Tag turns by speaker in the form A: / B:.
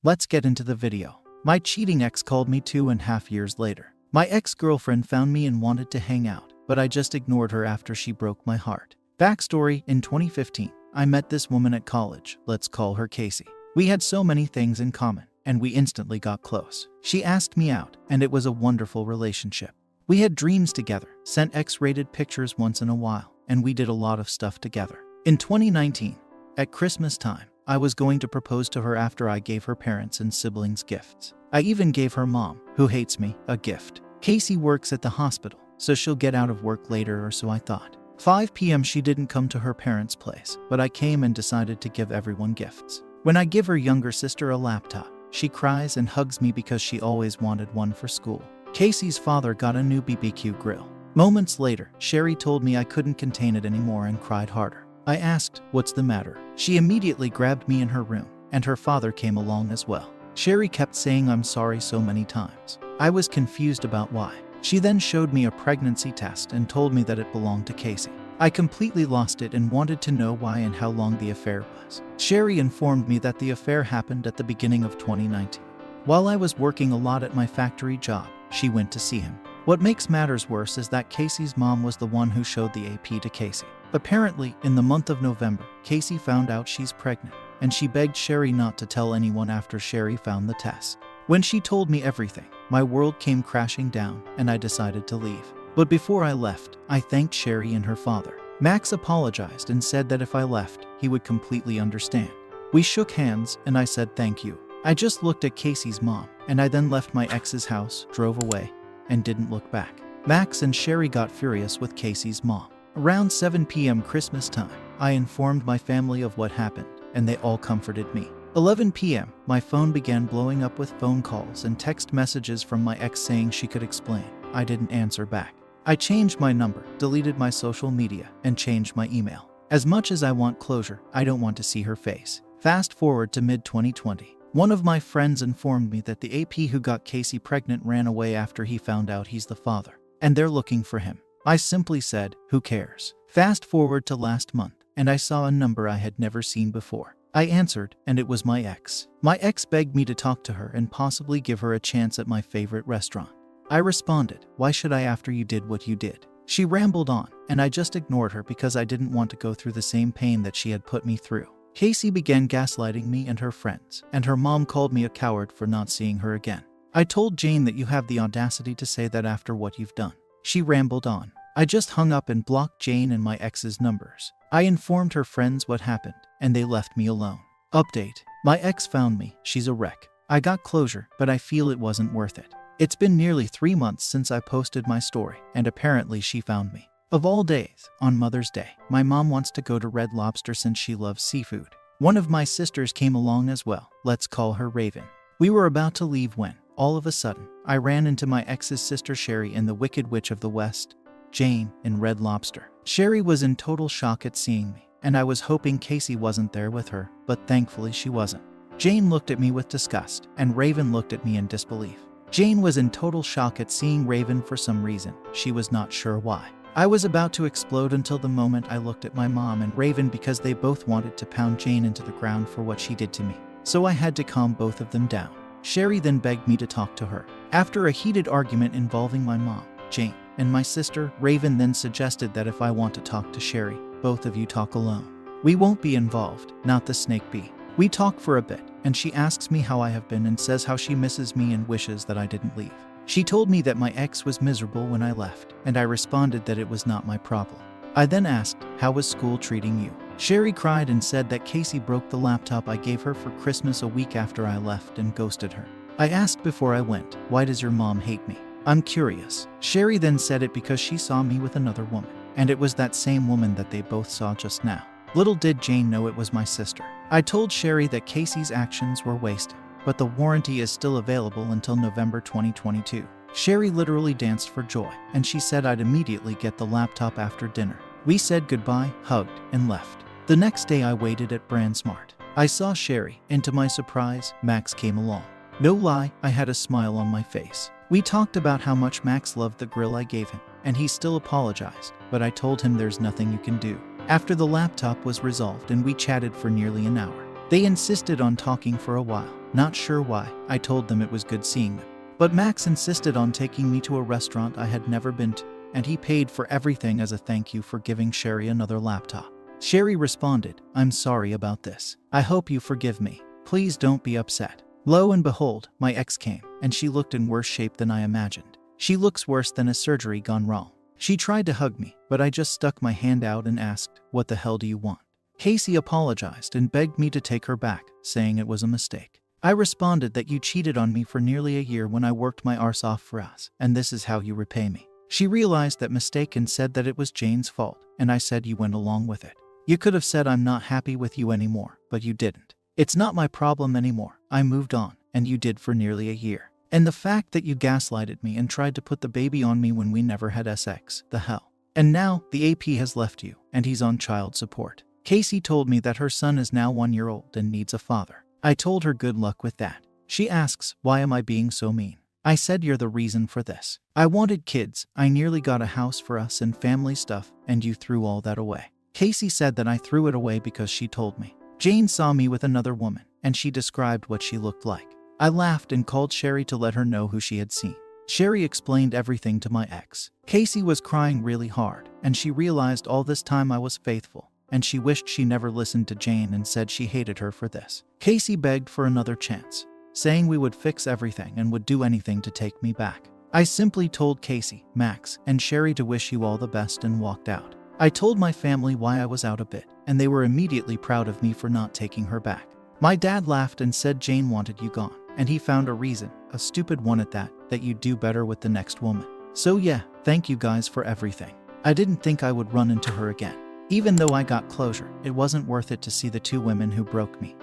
A: Let's get into the video. My cheating ex called me 2.5 years later. My ex-girlfriend found me and wanted to hang out, but I just ignored her after she broke my heart. Backstory: in 2015, I met this woman at college. Let's call her Casey. We had so many things in common, and we instantly got close. She asked me out, and it was a wonderful relationship. We had dreams together, sent X-rated pictures once in a while, and we did a lot of stuff together. In 2019, at Christmas time, I was going to propose to her after I gave her parents and siblings gifts. I even gave her mom, who hates me, a gift. Casey works at the hospital, so she'll get out of work later, or so I thought. 5 p.m. she didn't come to her parents' place, but I came and decided to give everyone gifts. When I give her younger sister a laptop, she cries and hugs me because she always wanted one for school. Casey's father got a new BBQ grill. Moments later, Sherry told me I couldn't contain it anymore and cried harder. I asked, "What's the matter?" She immediately grabbed me in her room, and her father came along as well. Sherry kept saying I'm sorry so many times. I was confused about why. She then showed me a pregnancy test and told me that it belonged to Casey. I completely lost it and wanted to know why and how long the affair was. Sherry informed me that the affair happened at the beginning of 2019. While I was working a lot at my factory job, she went to see him. What makes matters worse is that Casey's mom was the one who showed the AP to Casey. Apparently, in the month of November, Casey found out she's pregnant, and she begged Sherry not to tell anyone after Sherry found the test. When she told me everything, my world came crashing down, and I decided to leave. But before I left, I thanked Sherry and her father. Max apologized and said that if I left, he would completely understand. We shook hands, and I said thank you. I just looked at Casey's mom, and I then left my ex's house, drove away, and didn't look back. Max and Sherry got furious with Casey's mom. Around 7 p.m. Christmas time, I informed my family of what happened, and they all comforted me. 11 p.m., my phone began blowing up with phone calls and text messages from my ex saying she could explain. I didn't answer back. I changed my number, deleted my social media, and changed my email. As much as I want closure, I don't want to see her face. Fast forward to mid-2020. One of my friends informed me that the AP who got Casey pregnant ran away after he found out he's the father, and they're looking for him. I simply said, who cares? Fast forward to last month, and I saw a number I had never seen before. I answered, and it was my ex. My ex begged me to talk to her and possibly give her a chance at my favorite restaurant. I responded, why should I after you did what you did? She rambled on, and I just ignored her because I didn't want to go through the same pain that she had put me through. Casey began gaslighting me and her friends, and her mom called me a coward for not seeing her again. I told Jane that you have the audacity to say that after what you've done. She rambled on. I just hung up and blocked Jane and my ex's numbers. I informed her friends what happened, and they left me alone. Update: my ex found me. She's a wreck. I got closure, but I feel it wasn't worth it. It's been nearly 3 months since I posted my story, and apparently she found me. Of all days, on Mother's Day, my mom wants to go to Red Lobster since she loves seafood. One of my sisters came along as well. Let's call her Raven. We were about to leave when, all of a sudden, I ran into my ex's sister Sherry and the Wicked Witch of the West, Jane, in Red Lobster. Sherry was in total shock at seeing me, and I was hoping Casey wasn't there with her, but thankfully she wasn't. Jane looked at me with disgust, and Raven looked at me in disbelief. Jane was in total shock at seeing Raven for some reason. She was not sure why. I was about to explode until the moment I looked at my mom and Raven because they both wanted to pound Jane into the ground for what she did to me. So I had to calm both of them down. Sherry then begged me to talk to her. After a heated argument involving my mom, Jane, and my sister, Raven then suggested that if I want to talk to Sherry, both of you talk alone. We won't be involved, not the snake bee. We talk for a bit, and she asks me how I have been and says how she misses me and wishes that I didn't leave. She told me that my ex was miserable when I left, and I responded that it was not my problem. I then asked, how was school treating you? Sherry cried and said that Casey broke the laptop I gave her for Christmas a week after I left and ghosted her. I asked before I went, why does your mom hate me? I'm curious. Sherry then said it because she saw me with another woman, and it was that same woman that they both saw just now. Little did Jane know it was my sister. I told Sherry that Casey's actions were wasted, but the warranty is still available until November 2022. Sherry literally danced for joy, and she said I'd immediately get the laptop after dinner. We said goodbye, hugged, and left. The next day I waited at BrandSmart. I saw Sherry, and to my surprise, Max came along. No lie, I had a smile on my face. We talked about how much Max loved the grill I gave him, and he still apologized, but I told him there's nothing you can do. After the laptop was resolved and we chatted for nearly an hour, they insisted on talking for a while. Not sure why. I told them it was good seeing them. But Max insisted on taking me to a restaurant I had never been to, and he paid for everything as a thank you for giving Sherry another laptop. Sherry responded, "I'm sorry about this. I hope you forgive me. Please don't be upset." Lo and behold, my ex came, and she looked in worse shape than I imagined. She looks worse than a surgery gone wrong. She tried to hug me, but I just stuck my hand out and asked, "What the hell do you want?" Casey apologized and begged me to take her back, saying it was a mistake. I responded that you cheated on me for nearly a year when I worked my arse off for us, and this is how you repay me. She realized that mistake and said that it was Jane's fault, and I said you went along with it. You could have said I'm not happy with you anymore, but you didn't. It's not my problem anymore. I moved on, and you did for nearly a year. And the fact that you gaslighted me and tried to put the baby on me when we never had sex, the hell. And now, the AP has left you, and he's on child support. Casey told me that her son is now 1 year old and needs a father. I told her good luck with that. She asks, why am I being so mean? I said you're the reason for this. I wanted kids, I nearly got a house for us and family stuff, and you threw all that away. Casey said that I threw it away because she told me. Jane saw me with another woman, and she described what she looked like. I laughed and called Sherry to let her know who she had seen. Sherry explained everything to my ex. Casey was crying really hard, and she realized all this time I was faithful, and she wished she never listened to Jane and said she hated her for this. Casey begged for another chance, saying we would fix everything and would do anything to take me back. I simply told Casey, Max, and Sherry to wish you all the best and walked out. I told my family why I was out a bit, and they were immediately proud of me for not taking her back. My dad laughed and said Jane wanted you gone, and he found a reason, a stupid one at that you'd do better with the next woman. So yeah, thank you guys for everything. I didn't think I would run into her again. Even though I got closure, it wasn't worth it to see the two women who broke me.